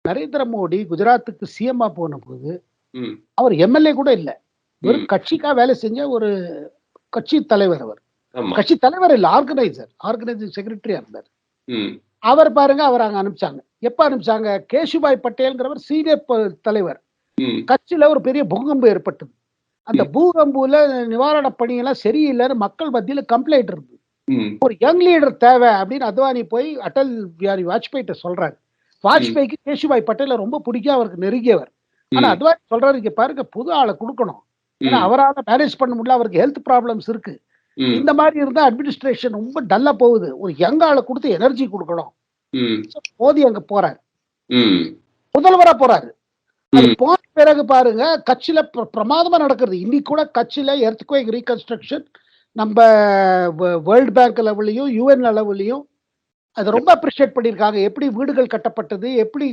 நரேந்திர மோடி குஜராத்துக்கு சிஎம்மா போனபோது, ம். அவர் எம்எல்ஏ கூட இல்ல. ம். வெறும் கட்சிக்காக வேலை செஞ்ச ஒரு கட்சி தலைவர் அவர். ஆமா. கட்சி தலைவர் இல்ல, ஆர்கனைசிங் செக்ரட்டரியா இருந்தாரு. ம். அவர் பாருங்க, அவர அங்க அனுப்பிச்சாங்க. எப்ப அனுப்பிச்சாங்க? கேஷுபாய் பட்டேல்ங்கிறவர் சீனியர் தலைவர். ம். கட்சியில ஒரு பெரிய பூகம்பம் ஏற்பட்டது. அந்த ம். பூகம்புல நிவாரண பணியெல்லாம் சரியில்லன்னு மக்கள் மத்தியில கம்ப்ளைண்ட் இருந்தது. ம். ஒரு யங் லீடர் தேவை அப்படின்னு அத்வானி போய் அடல் பிஹாரி வாஜ்பாய்ட்ட சொல்றாரு. ம். வாஜ்பாய்க்கு கேஷுபாய் பட்டேல ரொம்ப பிடிக்கும், அவருக்கு நெருங்கியவர். ஆனா ம். அத்வானி சொல்றாரு, இங்க பாருங்க புது ஆள குடுக்கணும். ஏன்னா ம். அவரால மேனேஜ் பண்ண முடியல, அவருக்கு ஹெல்த் ப்ராப்ளம்ஸ் இருக்கு. ம். இந்த மாரி இருந்தா அட்மினிஸ்ட்ரேஷன் ரொம்ப டல்லா போகுது. ஒரு யங் ஆள குடுத்து எனர்ஜி குடுக்கணும். ம். மோடி அங்க போறாரு. ம். முதல்வரா போறாரு. அது ம். போன பிறகு பாருங்க, கட்சியில பிரமாதமா நடக்கிறது. இன்னைக்கு கூட கட்சியில எர்த்குவேக் ரீகன்ஸ்ட்ரக்ஷன் நம்ப வேர்ல்ட் பேங்க் லெவல்லயும், யுஎன் லெவல்லயும் அத ரொம்ப அப்ரிஷியேட் பண்ணியிருக்காங்க. எப்படி வீடுகள் கட்டப்பட்டது, எப்படி